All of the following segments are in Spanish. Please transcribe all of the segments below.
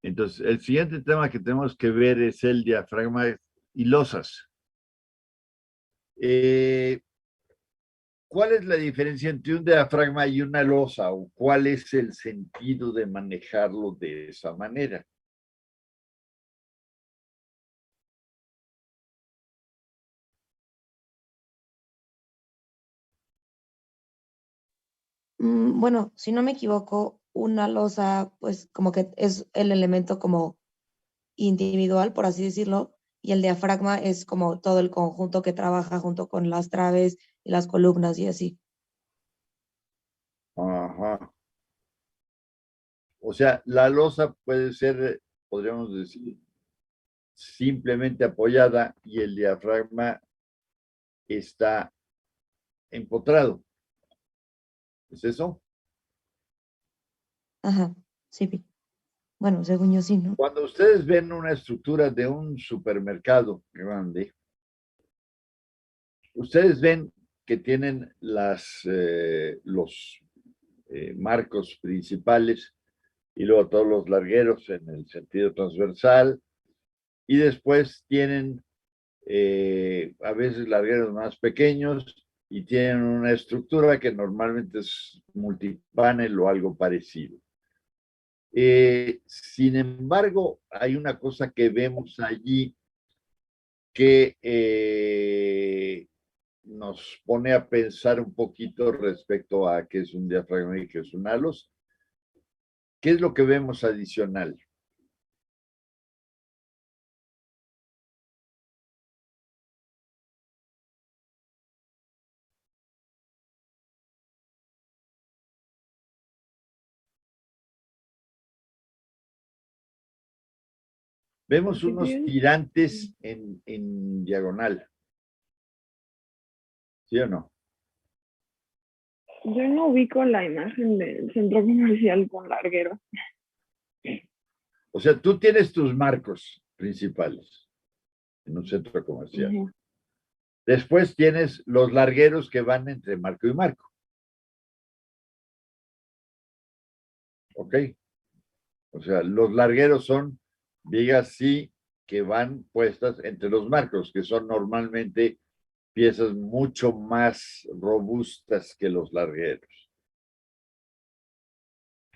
Entonces, el siguiente tema que tenemos que ver es el diafragma y losas. ¿Cuál es la diferencia entre un diafragma y una losa? ¿O cuál es el sentido de manejarlo de esa manera? Bueno, si no me equivoco, una losa, pues como que es el elemento como individual, por así decirlo, y el diafragma es como todo el conjunto que trabaja junto con las traves y las columnas y así. Ajá. O sea, la losa puede ser, podríamos decir, simplemente apoyada y el diafragma está empotrado. ¿Es eso? Ajá, sí, bueno, según yo sí, ¿no? Cuando ustedes ven una estructura de un supermercado grande, ustedes ven que tienen los marcos principales y luego todos los largueros en el sentido transversal y después tienen a veces largueros más pequeños y tienen una estructura que normalmente es multipanel o algo parecido. Sin embargo, hay una cosa que vemos allí que nos pone a pensar un poquito respecto a qué es un diafragma y qué es un halos. ¿Qué es lo que vemos adicional? Vemos Aquí unos bien. tirantes en diagonal, ¿sí o no? Yo no ubico la imagen del centro comercial con larguero. O sea, tú tienes tus marcos principales en un centro comercial. Ujú. Después tienes los largueros que van entre marco y marco. ¿Ok? O sea, los largueros son vigas sí que van puestas entre los marcos, que son normalmente piezas mucho más robustas que los largueros.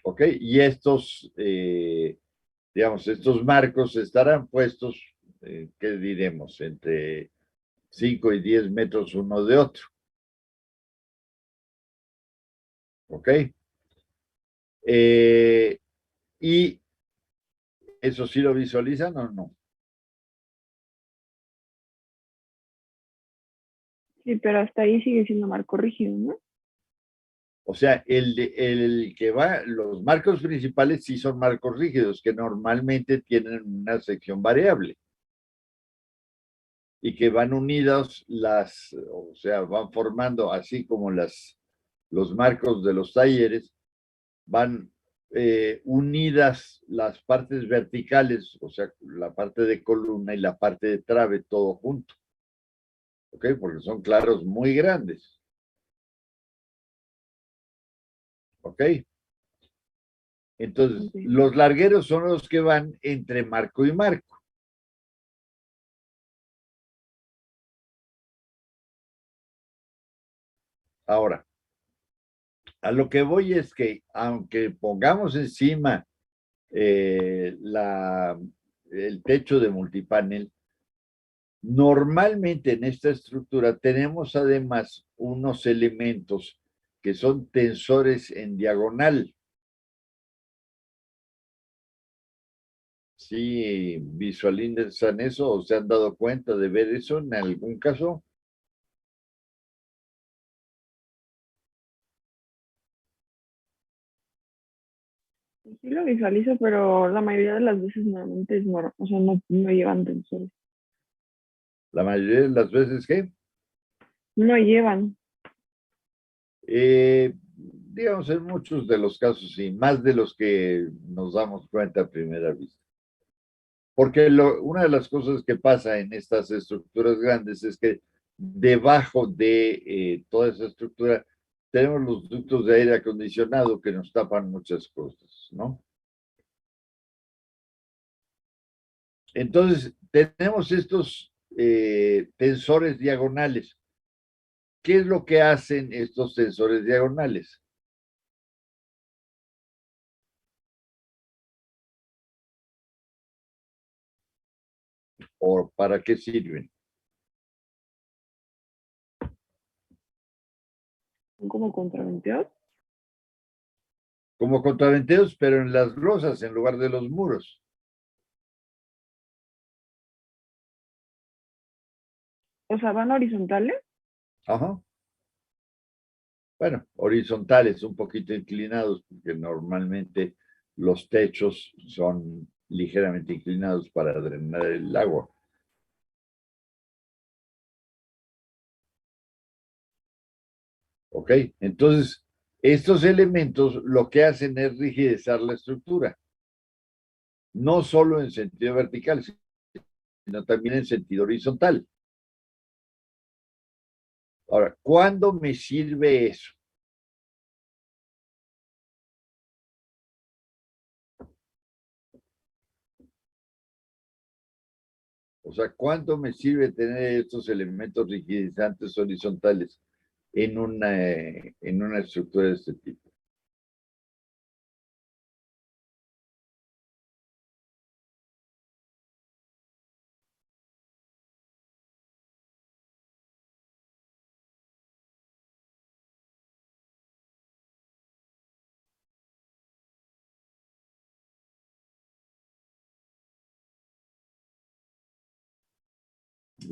¿Ok? Y digamos, estos marcos estarán puestos, ¿qué diremos? Entre 5 y 10 metros uno de otro. ¿Ok? Eh, y eso sí lo visualizan o no. Sí, pero hasta ahí sigue siendo marco rígido, ¿no? O sea, el que va, los marcos principales sí son marcos rígidos, que normalmente tienen una sección variable y que van unidos o sea, van formando así como los marcos de los talleres, van unidas las partes verticales, o sea, la parte de columna y la parte de trave, todo junto, ¿ok? Porque son claros muy grandes, ¿ok? Entonces, Okay. los largueros son los que van entre marco y marco. Ahora, a lo que voy es que aunque pongamos encima eh, la, el techo de multipanel, normalmente en esta estructura tenemos además unos elementos que son tensores en diagonal. ¿Sí visualizan eso o se han dado cuenta de ver eso en algún caso? Sí lo visualizo, pero la mayoría de las veces normalmente es o sea, no llevan tensores. La mayoría de las veces que, No llevan. digamos, en muchos de los casos, sí, más de los que nos damos cuenta a primera vista. Porque una de las cosas que pasa en estas estructuras grandes es que debajo de toda esa estructura tenemos los ductos de aire acondicionado que nos tapan muchas cosas, ¿no? Entonces, tenemos estos tensores diagonales. ¿Qué es lo que hacen estos tensores diagonales? ¿O para qué sirven? Son como contraventeos. Como contraventeos, pero en las losas en lugar de los muros. O sea, van horizontales. Ajá. Bueno, horizontales, un poquito inclinados, porque normalmente los techos son ligeramente inclinados para drenar el agua. ¿Ok? Entonces, estos elementos lo que hacen es rigidizar la estructura, no solo en sentido vertical, sino también en sentido horizontal. Ahora, ¿cuándo me sirve eso? O sea, ¿cuánto me sirve tener estos elementos rigidizantes horizontales en una estructura de este tipo?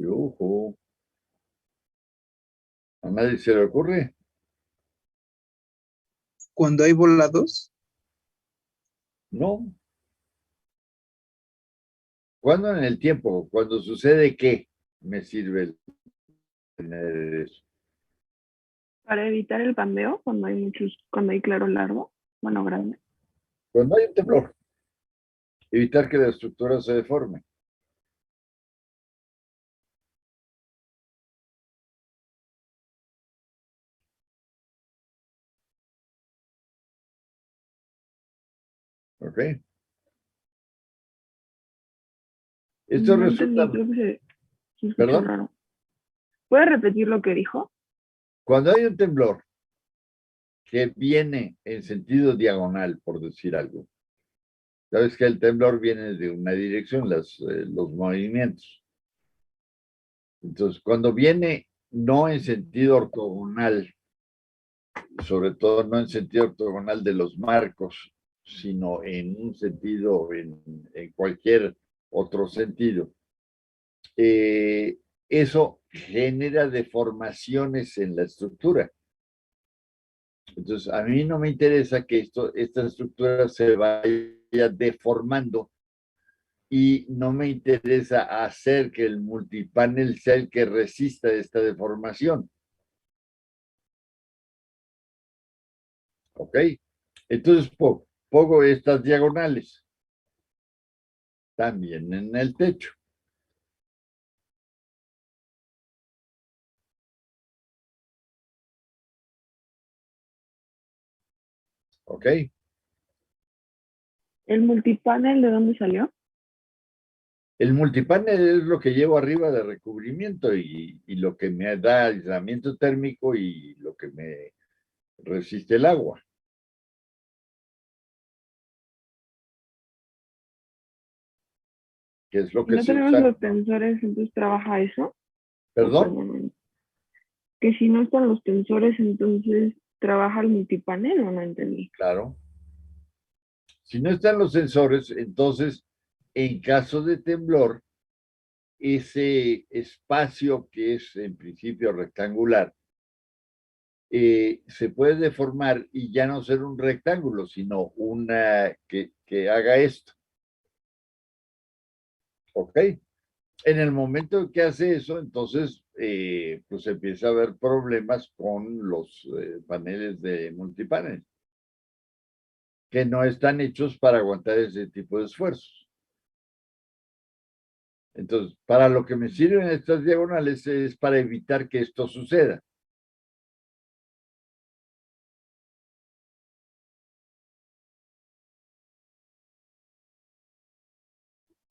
Ojo, ¿a nadie se le ocurre? Cuando hay volados, No. ¿Cuándo en el tiempo? ¿Cuando sucede qué me sirve el tener eso? Para evitar el pandeo cuando hay muchos, cuando hay claro largo, bueno, grande. Cuando hay un temblor, evitar que la estructura se deforme. ¿Ok? Esto No resulta, entendí, creo que se escuchó perdón, raro. ¿Puedes repetir lo que dijo? cuando hay un temblor que viene en sentido diagonal, por decir algo, sabes que el temblor viene de una dirección, los movimientos. Entonces, cuando viene no en sentido ortogonal, sobre todo no en sentido ortogonal de los marcos, sino en un sentido, en cualquier otro sentido, eh, eso genera deformaciones en la estructura. Entonces, a mí no me interesa que esta estructura se vaya deformando y no me interesa hacer que el multipanel sea el que resista esta deformación. ¿Ok? Entonces pongo estas diagonales también en el techo. ¿Ok? ¿El multipanel de dónde salió? El multipanel es lo que llevo arriba de recubrimiento y lo que me da aislamiento térmico y lo que me resiste el agua. Que es lo Si que no se tenemos usa. los tensores, entonces trabaja eso. O ¿Perdón? perdón, que si no están los tensores, entonces trabaja el multipanel, o no entendí. Claro. Si no están los sensores, entonces, en caso de temblor, ese espacio que es en principio rectangular, se puede deformar y ya no ser un rectángulo, sino una que haga esto. ¿Ok? En el momento que hace eso, entonces, pues empieza a haber problemas con los paneles de multipanel, que no están hechos para aguantar ese tipo de esfuerzos. Entonces, para lo que me sirven estas diagonales es para evitar que esto suceda.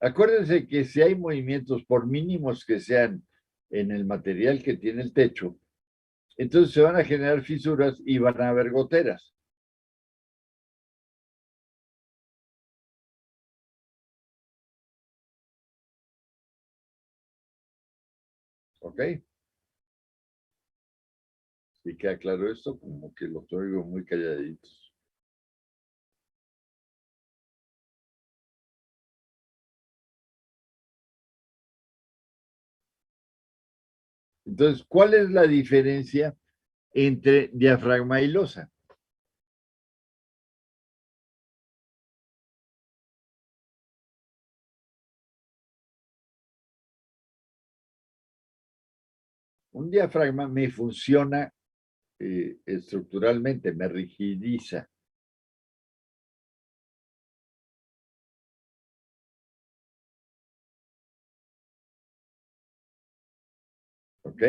Acuérdense que si hay movimientos, por mínimos que sean en el material que tiene el techo, entonces se van a generar fisuras y van a haber goteras. ¿Ok? ¿Sí queda claro esto? Como que los oigo muy calladitos. Entonces, ¿cuál es la diferencia entre diafragma y losa? Un diafragma me funciona estructuralmente, me rigidiza. ¿Ok?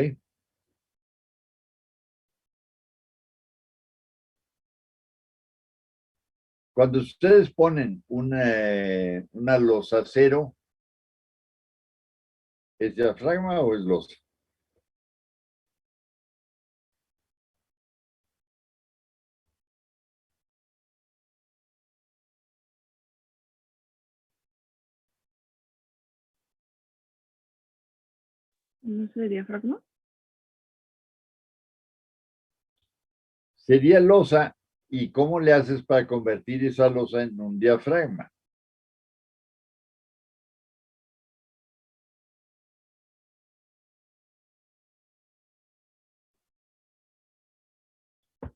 Cuando ustedes ponen una losa cero, ¿es diafragma o es losa? No sé, diafragma. Sería losa, ¿y cómo le haces para convertir esa losa en un diafragma?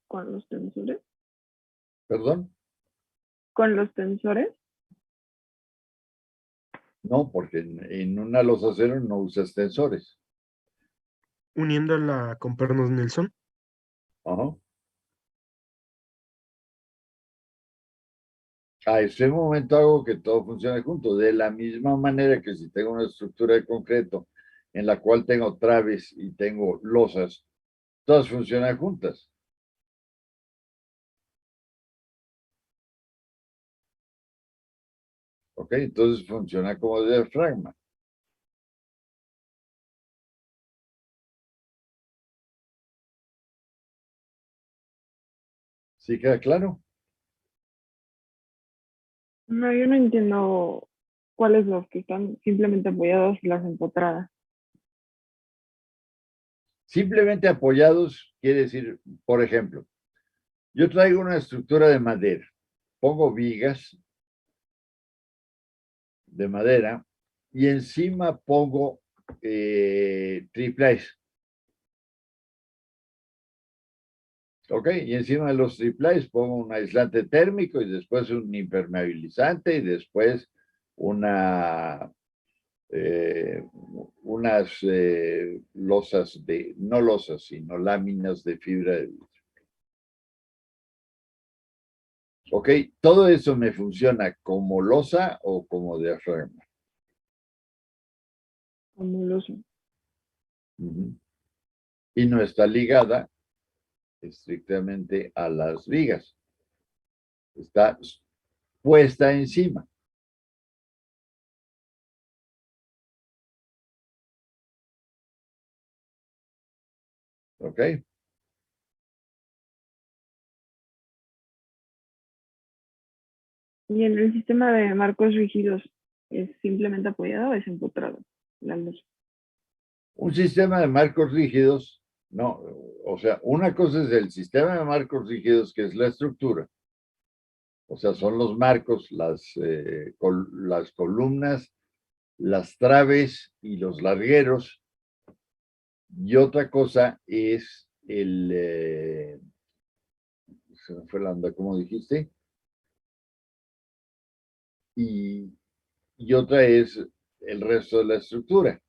Con los tensores. ¿Perdón? Con los tensores. No, porque en una losa cero no usas tensores. Uniéndola con pernos Nelson. Ajá. A ese momento hago que todo funcione junto, de la misma manera que si tengo una estructura de concreto en la cual tengo traves y tengo losas, todas funcionan juntas. ¿Ok? Entonces funciona como diafragma. ¿Sí queda claro? No, yo no entiendo cuáles los que están simplemente apoyados y las empotradas. Simplemente apoyados quiere decir, por ejemplo, yo traigo una estructura de madera, pongo vigas de madera y encima pongo triplés. ¿Ok? Y encima de los triplés pongo un aislante térmico y después un impermeabilizante y después una, unas losas no losas, sino láminas de fibra de vidrio. ¿Ok? Todo eso me funciona como losa o como diafragma. Como los... Ujú. Y no está ligada estrictamente a las vigas. Está puesta encima. ¿Ok? Y en el sistema de marcos rígidos, ¿es simplemente apoyado o es empotrado la luz? Un sistema de marcos rígidos, no, o sea, una cosa es el sistema de marcos rígidos, que es la estructura, o sea, son los marcos, las columnas, las traves y los largueros, y otra cosa es se me fue la onda, ¿cómo dijiste? Y, y otra es el resto de la estructura.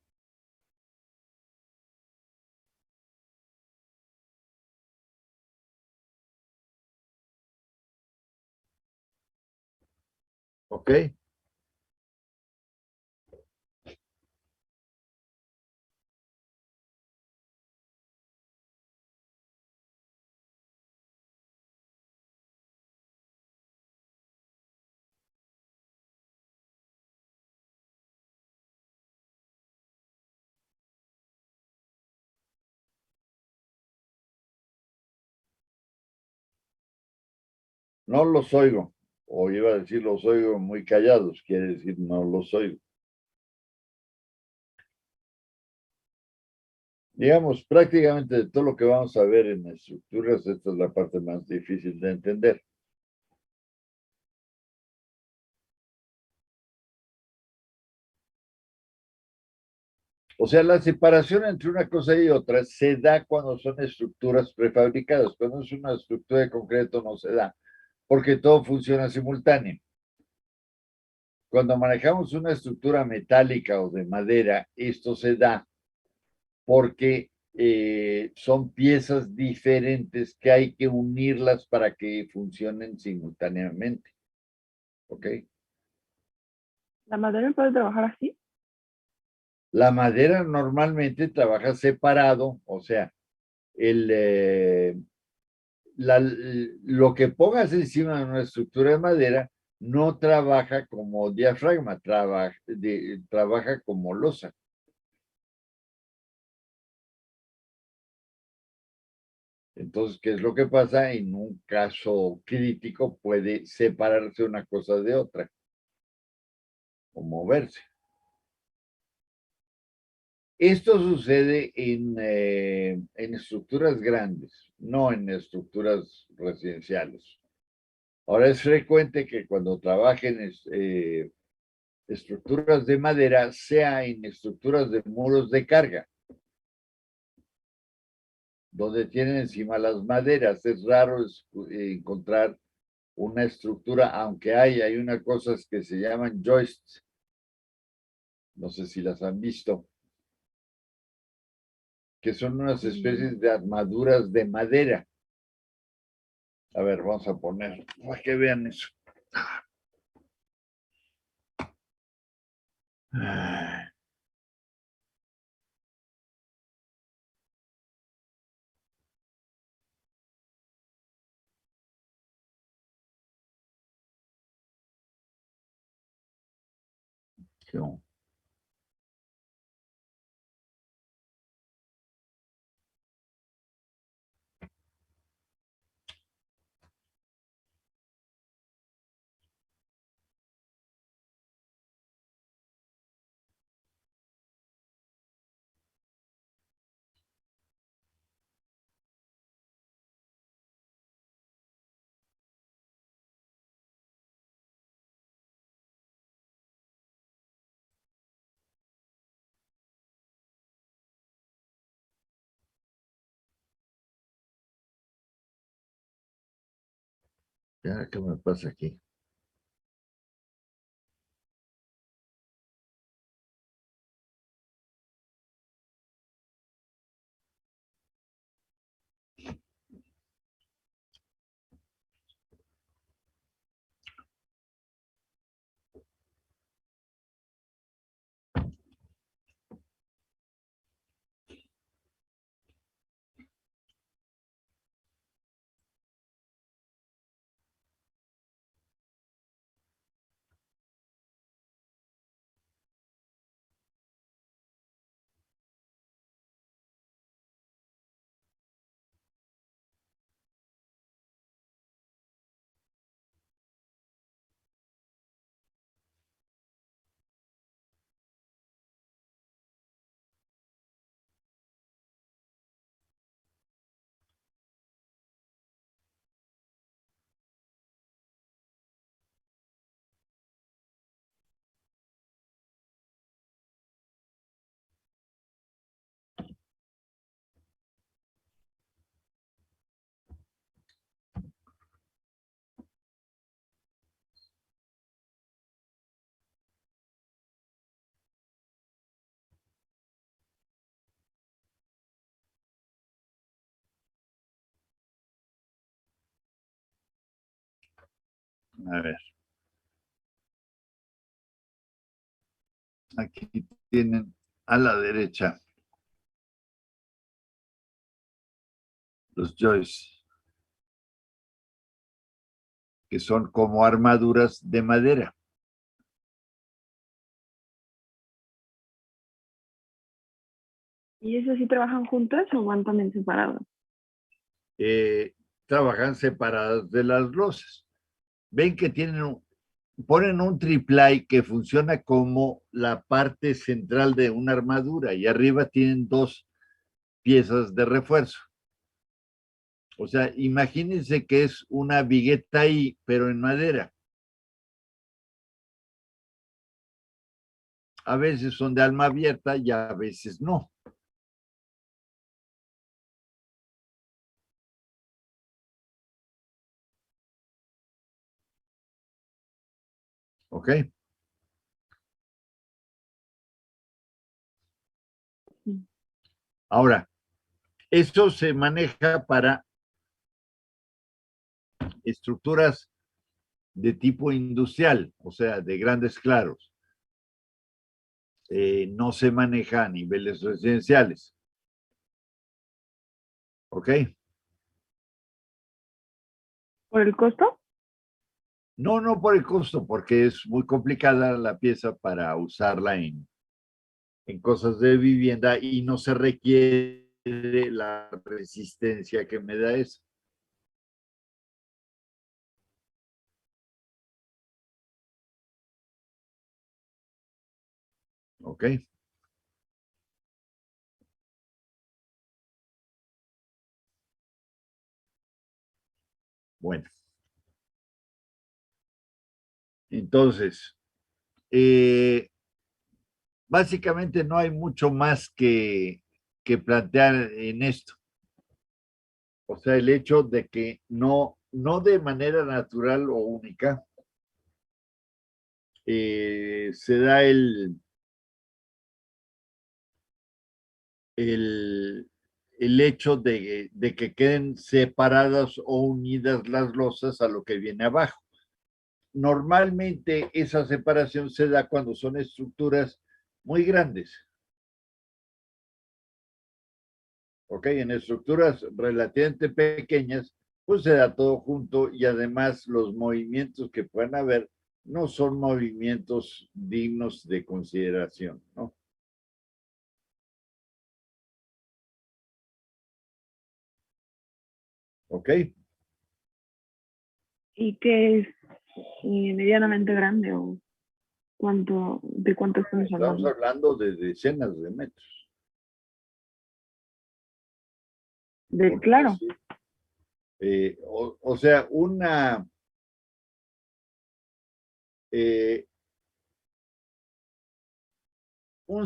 ¿Ok? No los oigo. O iba a decir los oigo muy callados, quiere decir no los oigo. Digamos, prácticamente de todo lo que vamos a ver en estructuras, esta es la parte más difícil de entender. O sea, la separación entre una cosa y otra se da cuando son estructuras prefabricadas. Cuando es una estructura de concreto no se da, porque todo funciona simultáneo. Cuando manejamos una estructura metálica o de madera, esto se da porque son piezas diferentes que hay que unirlas para que funcionen simultáneamente. ¿Ok? ¿La madera puede trabajar así? La madera normalmente trabaja separado, o sea, lo que pongas encima de una estructura de madera no trabaja como diafragma, trabaja como losa. Entonces, ¿qué es lo que pasa? En un caso crítico puede separarse una cosa de otra o moverse. Esto sucede en estructuras grandes, no en estructuras residenciales. Ahora es frecuente que cuando trabajen estructuras de madera sea en estructuras de muros de carga, donde tienen encima las maderas. Es raro encontrar una estructura, aunque hay unas cosas que se llaman joists, no sé si las han visto, que son unas especies de armaduras de madera. A ver, vamos a poner, para que vean eso. Ya, ¿qué me pasa aquí? A ver, aquí tienen a la derecha los joists, que son como armaduras de madera. ¿Y esas sí trabajan juntas o van también separadas? Trabajan separadas de las losas. ven que ponen un triplay que funciona como la parte central de una armadura y arriba tienen dos piezas de refuerzo. O sea, imagínense que es una vigueta ahí, pero en madera. A veces son de alma abierta y a veces no. ¿Ok? Ahora, esto se maneja para estructuras de tipo industrial, o sea, de grandes claros. No se maneja a niveles residenciales. ¿Ok? ¿Por el costo? No, no por el costo, porque es muy complicada la pieza para usarla en cosas de vivienda y no se requiere la resistencia que me da eso. ¿Ok? Bueno. Entonces, básicamente no hay mucho más que plantear en esto. O sea, el hecho de que no de manera natural o única, se da el hecho de que queden separadas o unidas las losas a lo que viene abajo. Normalmente esa separación se da cuando son estructuras muy grandes. ¿Ok? En estructuras relativamente pequeñas, pues se da todo junto y además los movimientos que puedan haber no son movimientos dignos de consideración, ¿no? ¿Ok? ¿Y qué es medianamente grande o de cuánto estamos Estamos hablando? hablando de decenas de metros. Porque Claro. sí, o sea, un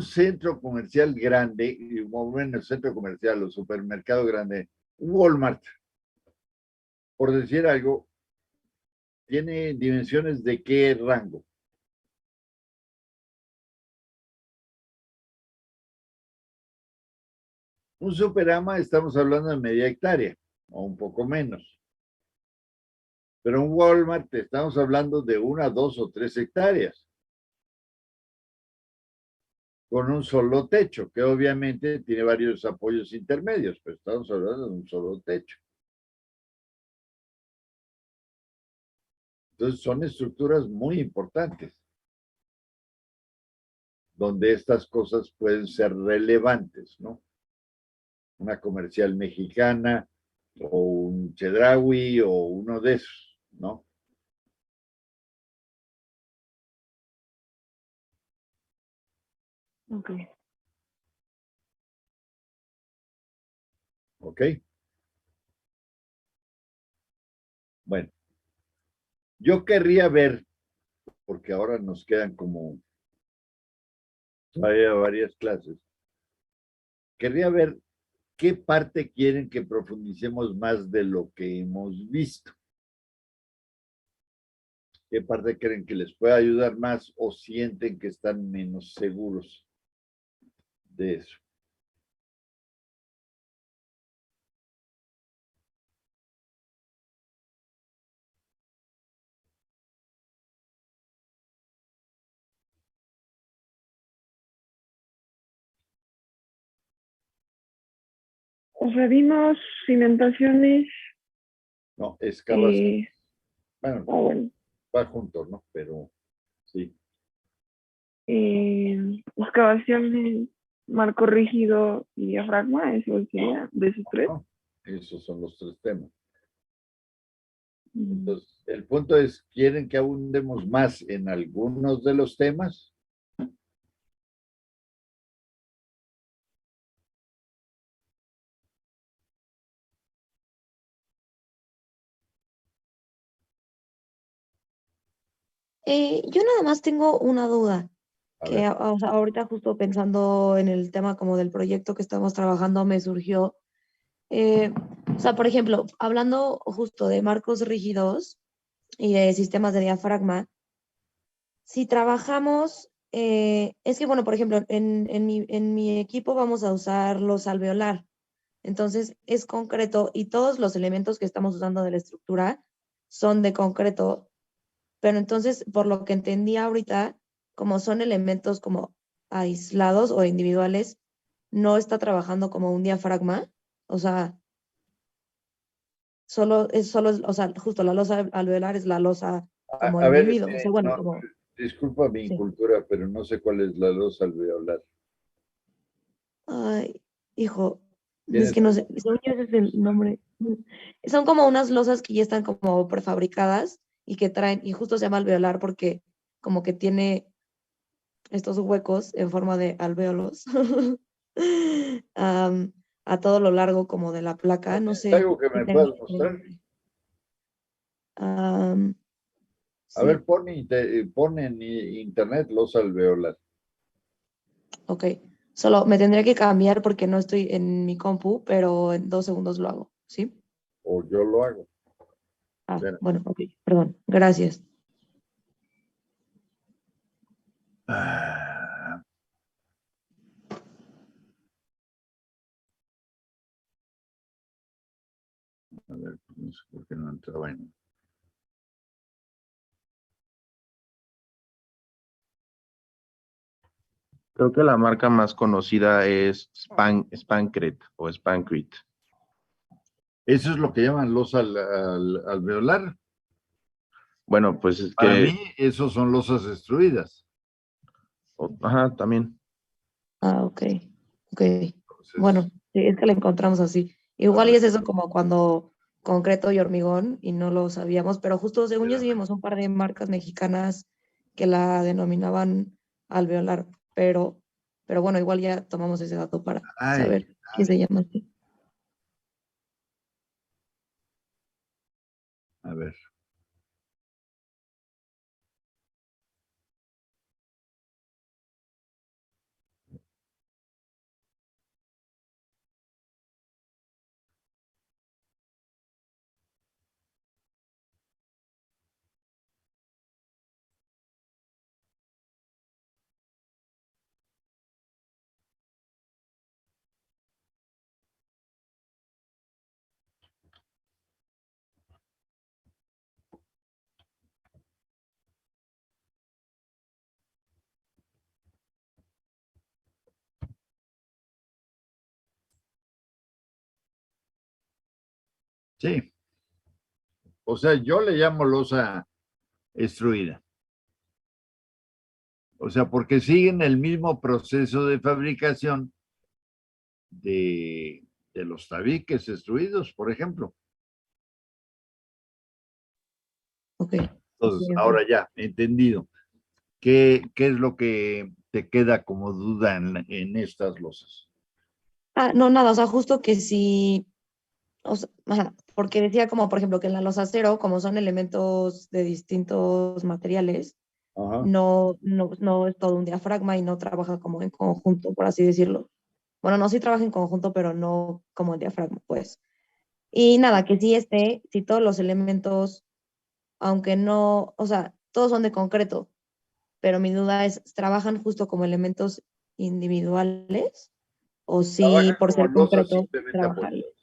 centro comercial grande, bueno, el centro comercial o supermercado grande, un Walmart, por decir algo, tiene dimensiones de qué rango. Un Superama estamos hablando de media hectárea o un poco menos. Pero un Walmart estamos hablando de 1, 2 o 3 hectáreas. Con un solo techo, que obviamente tiene varios apoyos intermedios, pero estamos hablando de un solo techo. Entonces son estructuras muy importantes, donde estas cosas pueden ser relevantes, ¿no? Una comercial mexicana o un Chedraui o uno de esos, ¿no? Ok. ¿Ok? Bueno, yo querría ver, porque ahora nos quedan como todavía varias clases, querría ver qué parte quieren que profundicemos más de lo que hemos visto. ¿Qué parte creen que les pueda ayudar más o sienten que están menos seguros de eso? O sea, vimos cimentaciones, No, excavación. eh, Bueno, bueno, va junto, ¿no? Pero sí. excavaciones, marco rígido y diafragma, eso sería de esos tres. ¿No? Esos son los tres temas. Entonces, el punto es, ¿quieren que abundemos más en algunos de los temas? Yo nada más tengo una duda, A que ver, o sea, ahorita justo pensando en el tema como del proyecto que estamos trabajando, me surgió, eh, o sea, por ejemplo, hablando justo de marcos rígidos y de sistemas de diafragma, si trabajamos, es que bueno, por ejemplo, en mi equipo vamos a usar los alveolar, entonces es concreto y todos los elementos que estamos usando de la estructura son de concreto. Pero entonces, por lo que entendí ahorita, como son elementos como aislados o individuales, no está trabajando como un diafragma, o sea, solo, o sea, justo la losa alveolar es la losa como a ver, individuo, o sea, bueno, no, como, disculpa mi sí. incultura, pero no sé cuál es la losa alveolar. Ay, hijo, es ¿Tienes que no sé, algún según yo ese es el ejemplo? nombre. Son como unas losas que ya están como prefabricadas y que traen, y justo se llama alveolar porque como que tiene estos huecos en forma de alvéolos am, a todo lo largo como de la placa. No ¿Es sé algo que si me tenga puedas el mostrar? nombre. A ver, Sí, pon en internet losa alveolar. ok. Solo me tendría que cambiar porque no estoy en mi compu, pero en 2 segundos lo hago, ¿sí? O yo lo hago. Ah, Espera. bueno, ok, perdón. Gracias. Ah, a ver, no sé por qué no entraba en. Creo que la marca más conocida es Spancret o Spancret. Eso es lo que llaman losa alveolar. Bueno, pues es Para que, mí, esos son losas destruidas. ajá, también. Ah, ok, ok. Bueno, Entonces, sí, es que la encontramos así. a Igual y ver, es eso como cuando concreto y hormigón y no lo sabíamos, pero justo según yo sí espérame. vimos un par de marcas mexicanas que la denominaban alveolar, pero bueno, igual ya tomamos ese dato para Ay, saber qué se llama así. a ver. Sí. O sea, yo le llamo losa extruida. O sea, porque siguen el mismo proceso de fabricación de los tabiques extruidos, por ejemplo. Ok, ok, Entonces, ok. ahora ya, entendido. ¿Qué es lo que te queda como duda en estas losas? Ah, no, nada, o sea, justo que sí, o sea, ajá, porque decía como, por ejemplo, que en la losa acero, como son elementos de distintos materiales, Ajá. no es todo un diafragma y no trabaja como en conjunto, por así decirlo. Bueno, no, sí trabaja en conjunto, pero no como el diafragma, pues. Y nada, que sí si todos los elementos, aunque no, o sea, todos son de concreto, pero mi duda es, ¿trabajan justo como elementos individuales? O si Trabajan por como ser losas concreto, simplemente trabajaría. apoyadas.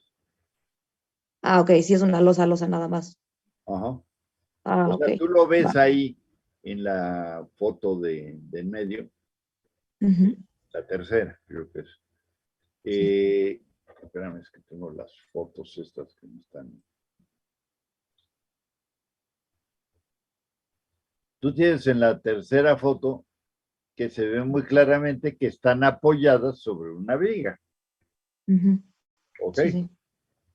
Ah, ok, sí es una losa nada más. Ajá. Ah, O ok, sea, tú lo va. ves ahí en la foto de en medio, Ujú, la tercera, creo que es. sí. Espérame, es que tengo las fotos estas que me están. Tú tienes en la tercera foto que se ve muy claramente que están apoyadas sobre una viga, Ujú, ¿ok? sí, sí.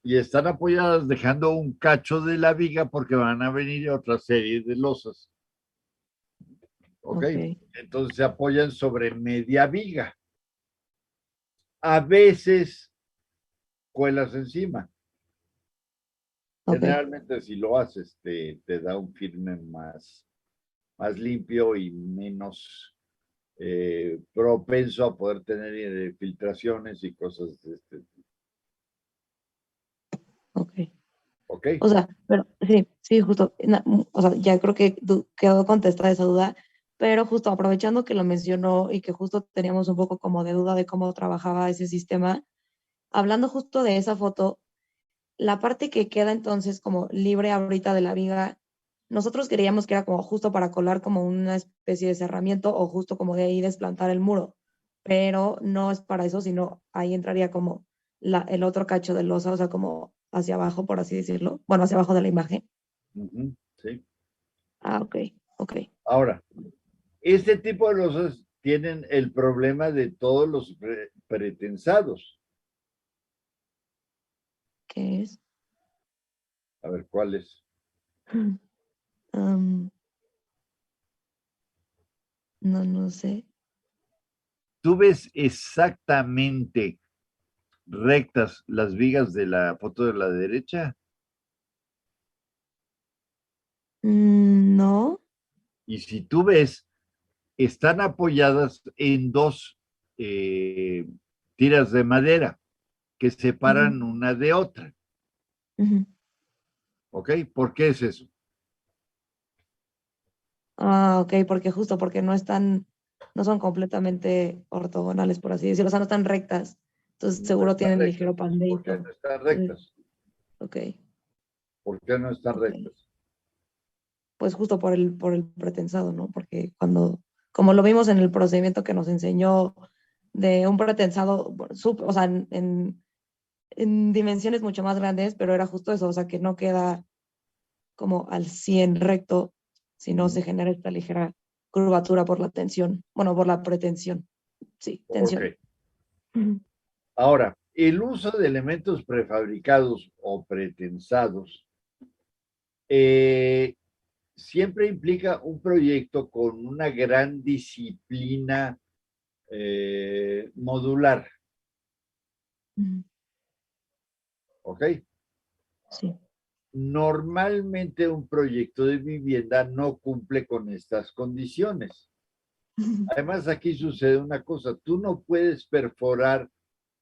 y están apoyadas dejando un cacho de la viga porque van a venir otra serie de losas. ¿Ok? Ok. Entonces se apoyan sobre media viga. A veces cuelas encima. Ok. Generalmente si lo haces te da un firme más limpio y menos propenso a poder tener filtraciones y cosas de este tipo. Ok. ¿Ok? O sea, pero sí, sí, justo, o sea, ya creo que quedó contestada esa duda, pero justo aprovechando que lo mencionó y que justo teníamos un poco como de duda de cómo trabajaba ese sistema, hablando justo de esa foto, la parte que queda entonces como libre ahorita de la viga, nosotros creíamos que era como justo para colar como una especie de cerramiento o justo como de ahí desplantar el muro, pero no es para eso, sino ahí entraría como el otro cacho de losa, o sea, como hacia abajo, por así decirlo, bueno, hacia abajo de la imagen. Sí. Ah, ok, ok. Ahora, este tipo de losas tienen el problema de todos los pretensados. ¿Qué es? A ver, ¿cuáles? Um, no, no sé. ¿Tú ves exactamente rectas las vigas de la foto de la derecha? No. Y si tú ves, están apoyadas en dos tiras de madera que Ujú, separan una de otra. ujú. ¿Ok? ¿Por qué es eso? Ah, ok, porque justo porque no son completamente ortogonales, por así decirlo, o sea, no están rectas. Entonces No seguro están tienen rectas. ligero ¿Por qué pandeíto. no están Entonces, rectas? ok, ¿Por qué no están ok. rectas? Pues justo por el pretensado, ¿no? Porque como lo vimos en el procedimiento que nos enseñó de un pretensado, bueno, o sea, en dimensiones mucho más grandes, pero era justo eso, o sea, que no queda como al 100 recto, sino se genera esta ligera curvatura por la tensión, bueno, por la pretensión, sí, Ok. tensión. Ujú. Ahora, el uso de elementos prefabricados o pretensados eh, siempre implica un proyecto con una gran disciplina modular, Ujú. ¿ok? Sí. Normalmente un proyecto de vivienda no cumple con estas condiciones. Además, aquí sucede una cosa, tú no puedes perforar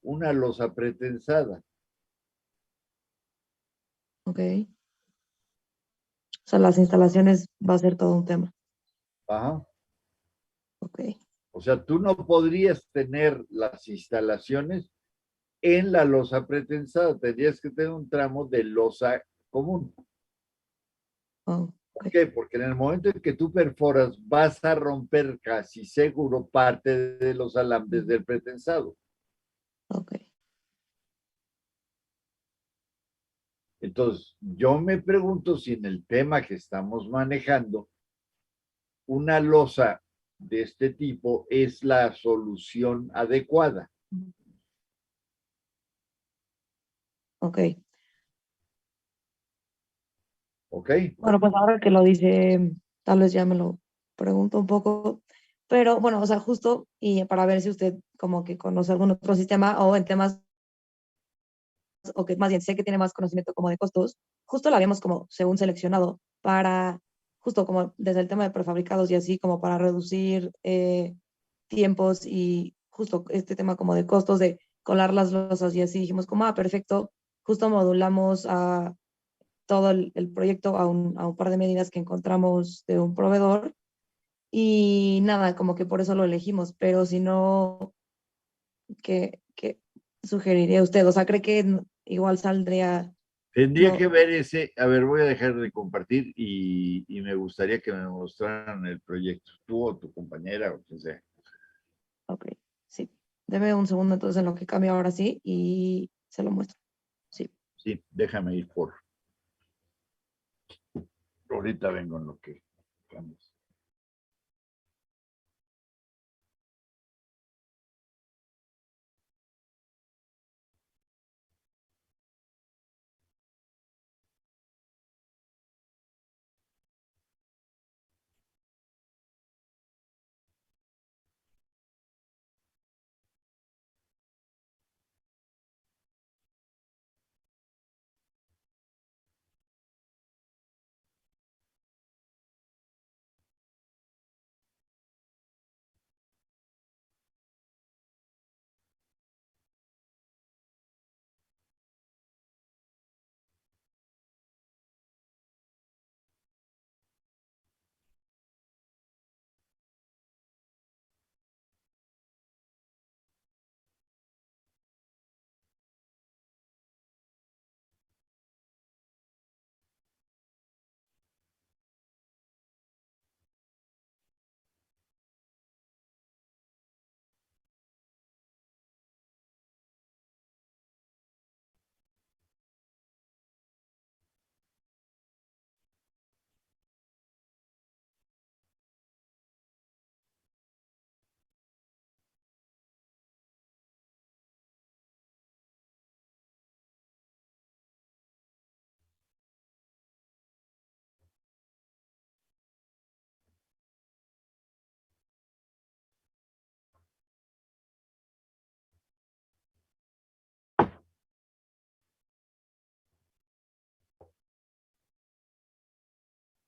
una losa pretensada. Ok. O sea, las instalaciones va a ser todo un tema. Ajá. Ok. O sea, tú no podrías tener las instalaciones en la losa pretensada, tendrías que tener un tramo de losa común. Oh, ¿Por ok. qué? Porque en el momento en que tú perforas, vas a romper casi seguro parte de los alambres del pretensado. Ok. Entonces, yo me pregunto si en el tema que estamos manejando, una losa de este tipo es la solución adecuada. Ok. ¿Ok? Bueno, pues ahora que lo dice, tal vez ya me lo pregunto un poco, pero bueno, o sea, justo y para ver si usted como que conoce algún otro sistema o en temas, o que más bien sé que tiene más conocimiento como de costos, justo lo habíamos como según seleccionado para, justo como desde el tema de prefabricados y así, como para reducir tiempos y justo este tema como de costos de colar las losas y así, dijimos como, ah, perfecto, justo modulamos a todo el proyecto a un par de medidas que encontramos de un proveedor y nada, como que por eso lo elegimos, pero si no, ¿qué sugeriría usted? O sea, ¿cree que igual saldría, Tendría que no? ver ese, a ver, voy a dejar de compartir y me gustaría que me mostraran el proyecto, tú o tu compañera o quien sea. Ok, sí. Deme un segundo entonces en lo que cambia ahora sí y se lo muestro. Sí. Sí, déjame ir por. Ahorita vengo en lo que cambias.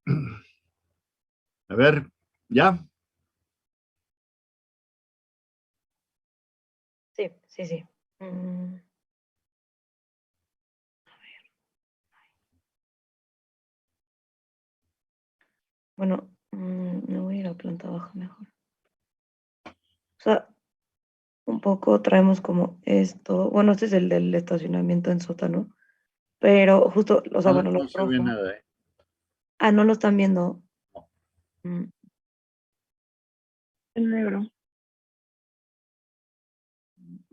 A ver, ¿ya? Sí, sí, sí. Mm, bueno, me voy a ir a planta baja mejor. O sea, un poco traemos como esto. Bueno, este es el del estacionamiento en sótano. Pero justo, o sea, No, bueno, lo no se ve rojo. nada, ¿eh? Ah, no lo están viendo. No. Mm, El negro.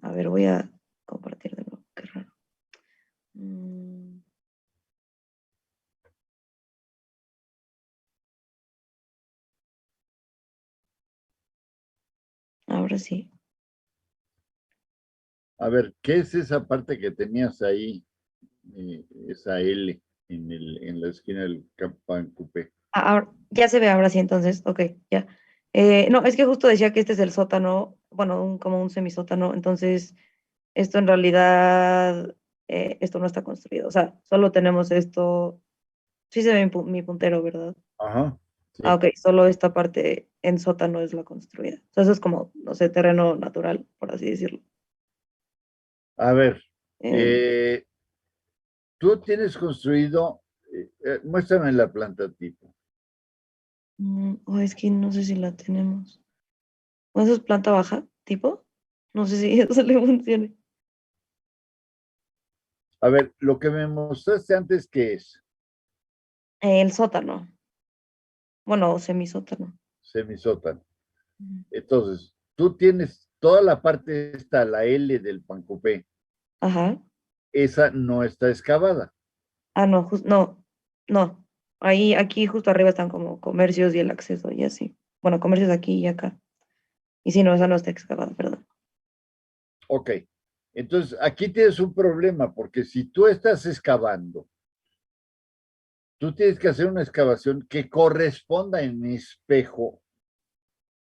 a ver, voy a compartir de nuevo. Qué raro. Mm, ahora sí. A ver, ¿qué es esa parte que tenías ahí? Esa L en la esquina del Campan Coupé. Ya se ve ahora sí, entonces. Ok, ya. No, es que justo decía que este es el sótano, bueno, como un semisótano. Entonces, esto en realidad, esto no está construido. O sea, solo tenemos esto. Sí se ve mi puntero, ¿verdad? Ajá, Ah, sí. ok, solo esta parte en sótano es la construida. O sea, eso es como, no sé, terreno natural, por así decirlo. A ver, Eh, eh, tú tienes construido, muéstrame la planta tipo. es que no sé si la tenemos. ¿O eso es planta baja, tipo? No sé si eso le funcione. A ver, lo que me mostraste antes, ¿qué es? El sótano. Bueno, semisótano. Semisótano. Ujú. Entonces, tú tienes toda la parte esta, la L del Pancopé, Ajá. esa no está excavada. Ah, no, no, no. Ahí, aquí justo arriba están como comercios y el acceso y así. Bueno, comercios aquí y acá. Y si no, esa no está excavada, perdón. Ok. Entonces, aquí tienes un problema, porque si tú estás excavando, tú tienes que hacer una excavación que corresponda en espejo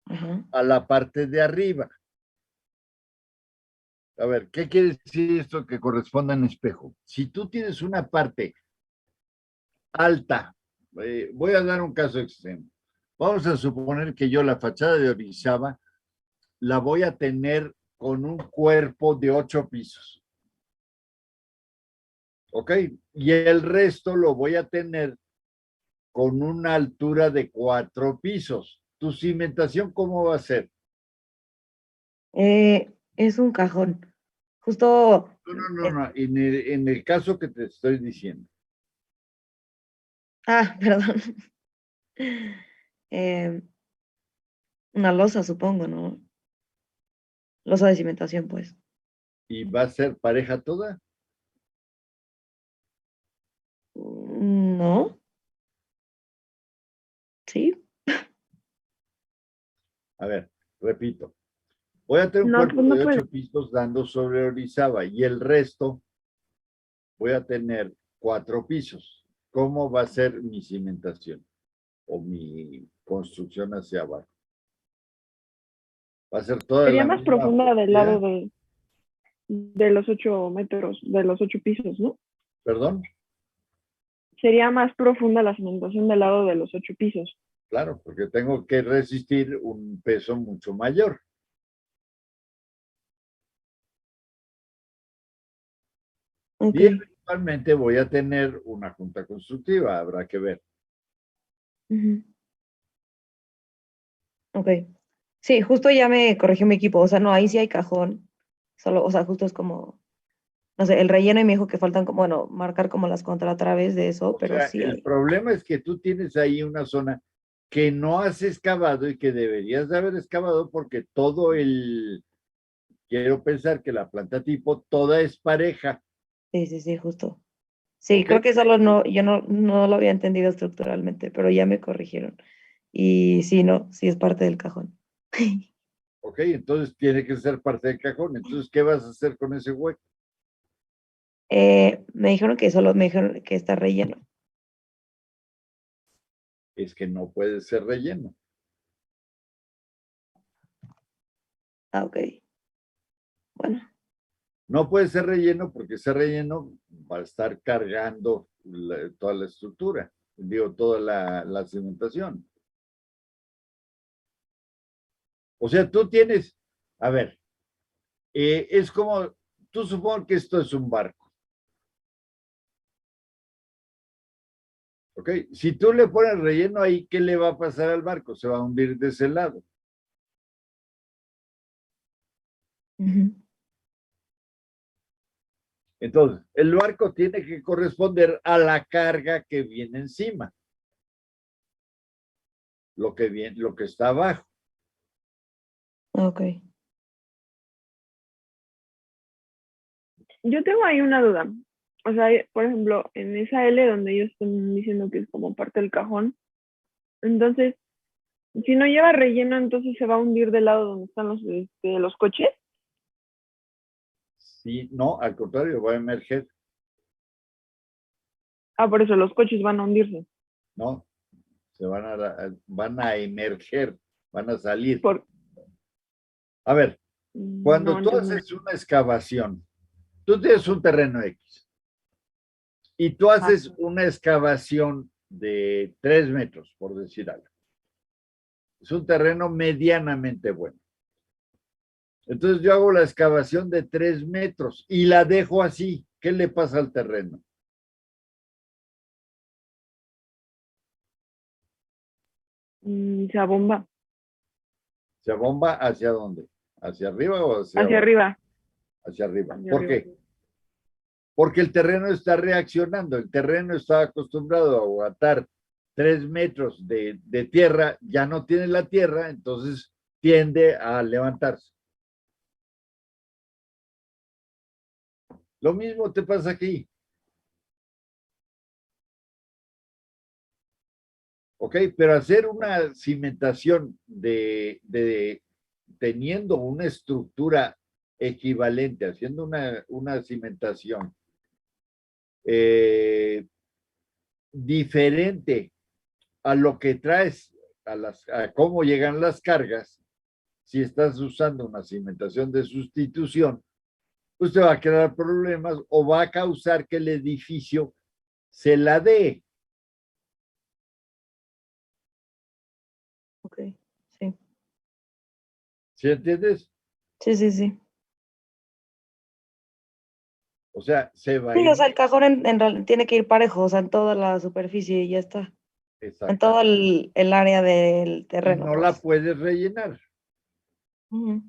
Ajá. a la parte de arriba. A ver, ¿qué quiere decir esto que corresponda en espejo? Si tú tienes una parte alta, voy a dar un caso extremo. Vamos a suponer que yo la fachada de Orizaba la voy a tener con un cuerpo de 8 pisos. ¿Ok? Y el resto lo voy a tener con una altura de 4 pisos. ¿Tu cimentación cómo va a ser? Es un cajón. Justo, No, no, no, no. En el caso que te estoy diciendo. perdón. Eh, una losa, supongo, ¿no? Losa de cimentación, pues. ¿Y va a ser pareja toda? No, sí. A ver, repito. Voy a tener un No, cuerpo pues no de puede. 8 pisos dando sobre Orizaba y el resto voy a tener 4 pisos. ¿Cómo va a ser mi cimentación o mi construcción hacia abajo? ¿Va a ser toda Sería la más misma profunda del lado profundidad? de los 8 metros, de los 8 pisos, ¿no? ¿Perdón? Sería más profunda la cimentación del lado de los 8 pisos. Claro, porque tengo que resistir un peso mucho mayor. Ok. Y eventualmente voy a tener una junta constructiva, habrá que ver. Ujú. Ok. Sí, justo ya me corrigió mi equipo. O sea, no, ahí sí hay cajón. Solo, o sea, justo es como, no sé, el relleno y me dijo que faltan como, bueno, marcar como las contratraves de eso, O pero sea, sí el hay. problema es que tú tienes ahí una zona que no has excavado y que deberías de haber excavado porque todo quiero pensar que la planta tipo toda es pareja, Sí, sí, sí, justo. Sí, ¿ok? creo que solo no, yo no lo había entendido estructuralmente, pero ya me corrigieron. Y sí, no, sí es parte del cajón. ¿Ok? Entonces tiene que ser parte del cajón. Entonces, ¿qué vas a hacer con ese hueco? Me dijeron que está relleno. Es que no puede ser relleno. Ah, ok. Bueno, No puede ser relleno porque ese relleno va a estar cargando toda la estructura. digo, toda la cimentación. O sea, tú tienes, a ver, es como, tú supones que esto es un barco. ¿Ok? Si tú le pones relleno ahí, ¿qué le va a pasar al barco? Se va a hundir de ese lado. Ujú. Entonces, el barco tiene que corresponder a la carga que viene encima. Lo que está abajo. Ok. Yo tengo ahí una duda. O sea, por ejemplo, en esa L donde ellos están diciendo que es como parte del cajón, entonces, si no lleva relleno, entonces se va a hundir del lado donde están los coches. Sí, no, al contrario, va a emerger, Ah, por eso los coches van a hundirse. ¿no? Van a emerger, van a salir. Por... A ver, cuando No, tú entonces haces una excavación, tú tienes un terreno X y tú haces una excavación de 3 metros, por decir algo. Es un terreno medianamente bueno. Entonces yo hago la excavación de 3 metros y la dejo así. ¿Qué le pasa al terreno? se abomba ¿Se bomba hacia dónde? ¿Hacia arriba o hacia hacia abajo? arriba. Hacia arriba. Hacia ¿Por arriba. qué? Porque el terreno está reaccionando. El terreno está acostumbrado a aguantar 3 metros de tierra, ya no tiene la tierra, entonces tiende a levantarse. Lo mismo te pasa aquí. ¿Ok? Pero hacer una cimentación teniendo una estructura equivalente, haciendo una cimentación diferente a lo que traes, a cómo llegan las cargas, si estás usando una cimentación de sustitución, pues te va a crear problemas o va a causar que el edificio se ladee. Ok. Sí. ¿Sí entiendes? Sí, sí, sí. O sea, se va a Sí, o ir. sea, el cajón tiene que ir parejo, o sea, en toda la superficie y ya está. En todo Exactamente. el área del Y terreno, no la pues. puedes rellenar. Ujú.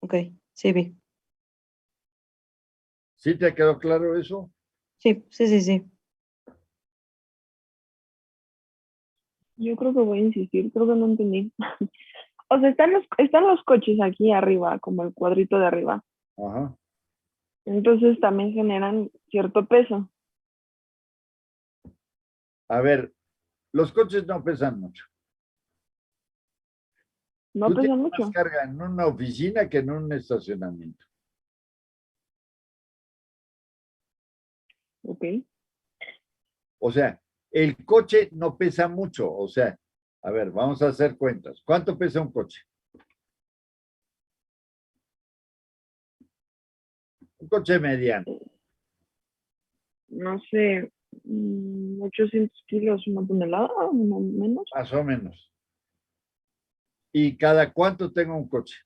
Ok, sí, vi. ¿Sí te quedó claro eso? Sí, sí, sí, sí. Yo creo que voy a insistir, creo que no entendí. O sea, están los coches aquí arriba, como el cuadrito de arriba. Ajá. Entonces también generan cierto peso. A ver, los coches no pesan mucho. No Tú tienes pesan más mucho. carga en una oficina que en un estacionamiento. Ok. O sea, el coche no pesa mucho. O sea, a ver, vamos a hacer cuentas. ¿Cuánto pesa un coche? Un coche mediano, No sé, 800 kilos, una tonelada, no menos. más o menos. ¿Y cada cuánto tengo un coche?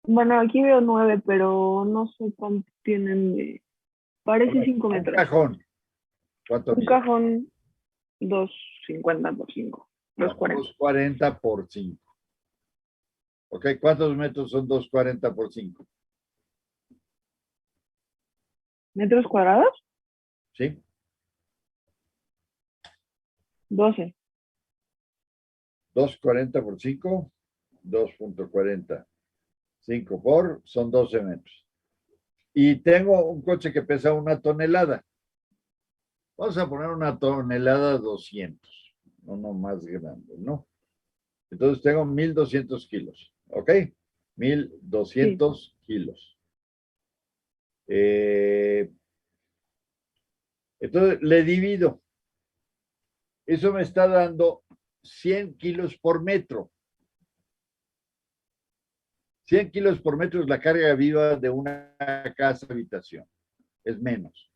Bueno, aquí veo 9, pero no sé cuánto tienen de... Parece 5 Un metros. cajón. ¿Cuánto Un mide? cajón, 250 por 5, Bueno, 240. 240 por 5. ¿Ok? ¿Cuántos metros son 240 por 5? ¿Metros cuadrados? ¿Sí? 12. 240 por 5, 2.40. 5 por, son 12 metros. Y tengo un coche que pesa 1 tonelada. Vamos a poner 1 tonelada 200, uno más grande, ¿no? Entonces tengo 1,200 kilos, ¿ok? Sí. 1,200 kilos. Eh, entonces le divido. Eso me está dando 100 kilos por metro. 100 kilos por metro es la carga viva de una casa habitación. Es menos.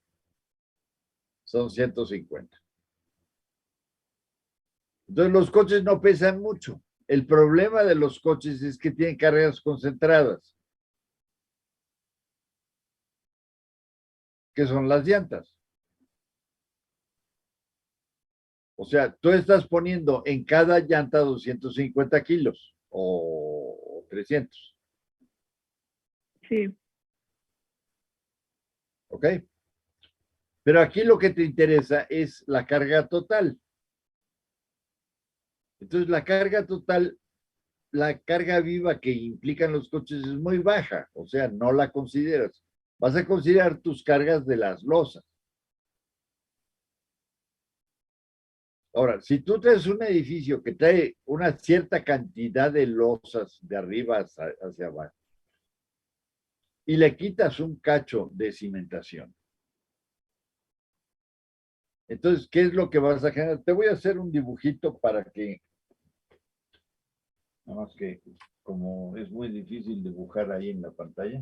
Son 150. Entonces los coches no pesan mucho. El problema de los coches es que tienen cargas concentradas, que son las llantas. O sea, tú estás poniendo en cada llanta 250 kilos o 300. Sí. ¿Ok? Pero aquí lo que te interesa es la carga total. Entonces, la carga total, la carga viva que implican los coches es muy baja, o sea, no la consideras. Vas a considerar tus cargas de las losas. Ahora, si tú traes un edificio que trae una cierta cantidad de losas de arriba hacia abajo y le quitas un cacho de cimentación, entonces, ¿qué es lo que vas a generar? Te voy a hacer un dibujito para que, nada más que como es muy difícil dibujar ahí en la pantalla.